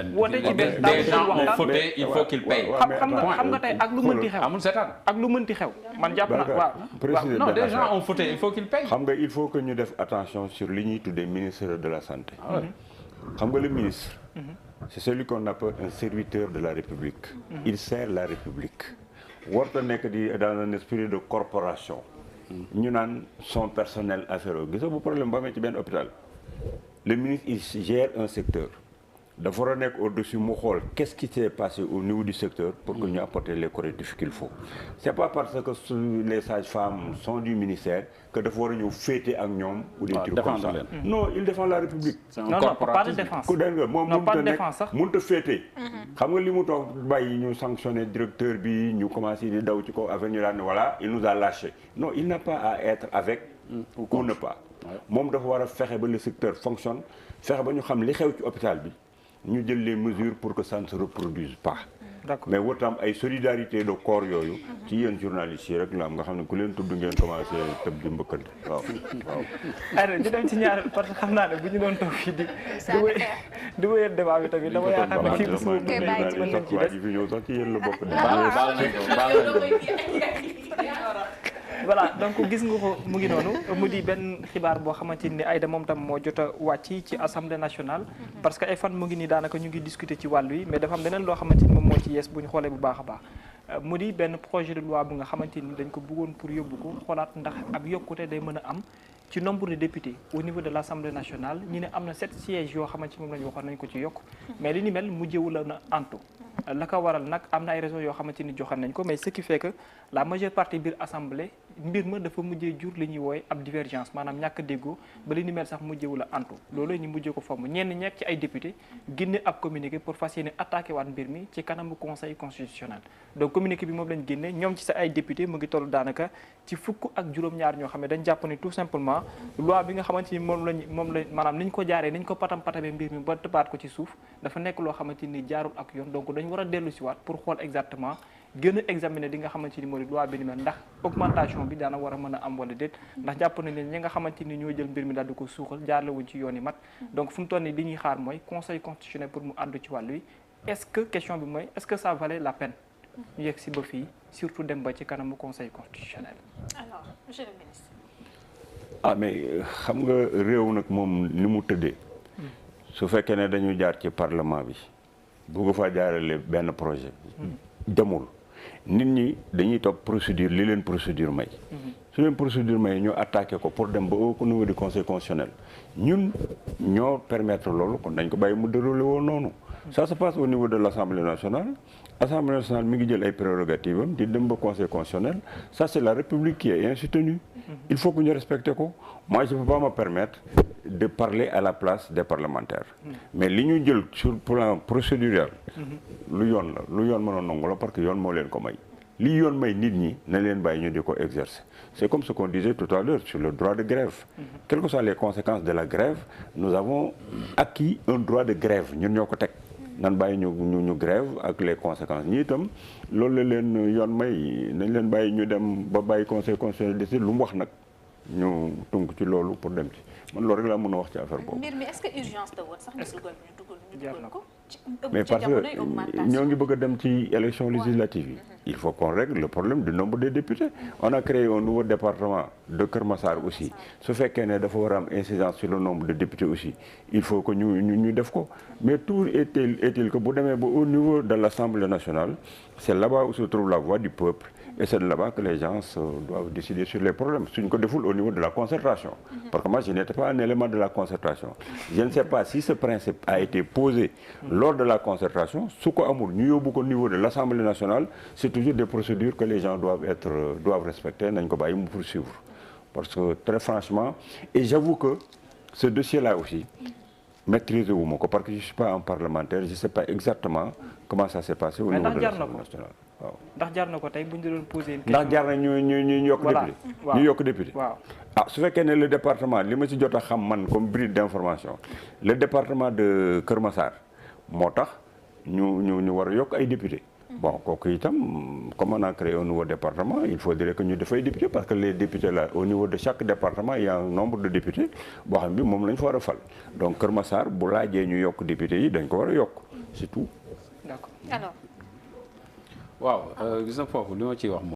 woote ci benn des gens ont fauté, il faut qu'ils payent. xam nga tey ak lu mënti xew. amul seetaan ak lu mënti xew. man jàpp na waaw. non des gens ont fauté, il faut qu'ils payent. xam nga il faut que ñu def attention sur li ñuy tuddee ministre de la santé. xam nga le ministre. c'est celui qu'on appelle un serviteur de la République. Il sert la République. warta nekk di dans un esprit de corporation. ñu naan son personnel affaire o gisa bu problème ba amee ci benn hôpital. Le ministre il gère un secteur. dafa war a nekk au-dessus mu xool qu'est-ce qui s'est passé au niveau du secteur pour que ñu apporter les correctifs qu'il faut. C'est pas parce que les sages-femmes sont du ministère que dafa war a ñëw féete ak ñoom ou des trucs comme ça. Non, il défend la République. non pas de défense. ku dégg nga moom mënut a féete. xam nga li mu toog bàyyi ñu sanctionné directeur bi ñu commencé di daw ci kaw affaire ñu daan voilà il nous a lâché. Non, il n'a pas à être avec ou ne pas. moom dafa war a fexe ba le secteur fonctionne fexe ba ñu xam li xew ci hôpital bi. ñu jël les mesures pour que ça ne se reproduise pas. D'accord. Mais wotam ay solidarité de corps yooyu. ci yéen journalistes yi rek la am nga xam ne ku leen tudd ngeen commencé tëb di mbëkkante waaw. aywa ñu dem ci ñaareel parce que xam naa ne bu ñu doon toog fii di wéyal débat bi tamit dama yaakaar ne fii suba mën nañu ci des fi ñëw sax ci yéen la bokk. voilà donc gis nga ko mu ngi noonu mu di benn xibaar boo xamante ni Aïda moom tam moo jot a wàcc ci assemblée nationale parce que ay fan mu ngi nii daanaka ñu ngi discuter ci wàllu yi mais dafa am leneen loo xamante ni moom moo ci yees bu ñu xoolee bu baax a baax mu di benn projet de loi bu nga xamante ni dañ ko bëggoon pour yóbbu ko xoolaat ndax ab yokkute day mën a am ci nombre de députés au niveau de l'Assemblée nationale ñu ne am na 7 sièges yoo xamante ni moom la ñu waxoon nañ ko ci yokk mais li ni mel mujjewul na antu la ko waral nag am na ay raisons yoo xamante ni joxan nañ ko mais ce qui fait que la majeure partie biir assemblée mbir ma dafa mujjee jur li ñuy woowe ab divergence maanaam ñàkk déggoo ba li ni mel sax mujjewul a antu loolu ñu mujjee ko fomm ñenn ñekk ci ay député génne ab communiqué pour fas yéene attaqué waat mbir mi ci kanamu conseil constitutionnel donc communiqué bi moom lañ génne ñoom ci sa ay député mu ngi toll daanaka ci fukk ak juróom-ñaar ñoo xam ne dañ jàpp ni tout simplement loi bi nga xamante ni moom lañ maanaam niñ ko jaaree niñ ko patam-patamee mbir mi ba tëbaat ko ci suuf dafa nekk loo xamante ni jaarul ak yoon donc dañ war a dellu si waat pour xool exactement gën a examiner li nga xamante ni moo di loi bi ni mel ndax augmentation bi daana war a mën a am wala déet ndax jàpp nañ ne ñi nga xamante ni ñoo jël mbir mi daal di ko suuxal jaarle wuñ ci yoon yi mat donc fu mu toll nii li ñuy xaar mooy conseil constitutionnel pour mu àddu ci wàllu yi est-ce que question bi mooy est-ce que ça valait la peine ñu yegg si ba fii surtout dem ba ci kanamu conseil constitutionnel. alors monsieur le ministre. mais xam nga réew nag moom ni mu tëddee. su fekkee ne dañu jaar ci parlement bi bu faa jaarale benn projet. demul nit ñi dañuy topp procédure li leen procédure may. su leen procédure may ñu attaqué ko pour dem ba au niveau du conseil constitutionnel ñun ñoo permettre loolu kon dañ ko bàyyi mu déroulé woon noonu. ça se passe au niveau de l'Assemblée nationale. Assemblée nationale mi ngi jël ay prérogatives am di dem ba conseil constitutionnel ça c'est la République qui est ainsi tenue. Il faut que ñu respecte ko moi je ne peux pas me permettre de parler à la place des parlementaires. mais li ñu jël sur le plan procéduriel. lu yoon la lu yoon mën a nangu la parce que yoon moo leen ko may. li yoon may nit ñi na leen bàyyi ñu di ko exercer c'est comme ce qu'on disait tout à l'heure sur le droit de grève. Quelles que soient les conséquences de la grève nous avons acquis un droit de grève ñun ñoo ko teg. nan bàyyi ñu grève ak les conséquences ñi itam loolu la leen yoon may nañ leen bàyyi ñu dem ba bàyyi conseil constitutionnel décide lu mu wax nag ñu tunk ci loolu pour dem ci man loolu rek laa mën a wax ci affaire boobu. mbir mi est-ce que urgence la woon sax ñu dugal ko. mais parce que ñoo ngi bëgg a dem ci élection législative yi. il faut qu'on règle le problème du nombre de députés. On a créé un nouveau département de Keur Massar aussi su fekkee ne dafa war a am incidence sur le nombre de députés aussi il faut que ñu def ko mais tout est-il que bu demee ba au niveau de l'Assemblée nationale c'est là-bas où se trouve la voix du peuple et c'est là-bas que les gens doivent décider sur les problèmes suñ ko deful au niveau de la concertation parce que moi je n'étais pas un élément de la concertation je ne sais pas si ce principe a été posé lors de la concertation su ko amul ñu yóbbu ko au niveau de l'Assemblée nationale c'est toujours des procédures que les gens doivent respecter nañ ko bàyyi mu poursuivre parce que très franchement et j'avoue que ce dossier-là aussi maîtriser wu ma ko parce que je suis pas un parlementaire je sais pas exactement comment ça s'est passé au niveau de l'Assemblée nationale waaw ndax jar na ko tey bu ñu doon posé. ndax jar na ñu yokk député. ñu yokk député. waaw su fekkee ne le département li ma ci jot a xam man comme bride d'information le département de Keur Massar moo tax ñu war a yokk ay député. bon kooku itam comme on a créé un nouveau département il faudrait que ñu def ay députés parce que les députés là au niveau de chaque département il y a un nombre de députés boo xam bi moom la ñu fa war a fal donc Keur Massar bu laajee ñu yokk députés yi dañ ko war a yokk c'est tout. d'accord alors. waaw gis na foofu li ma ciy wax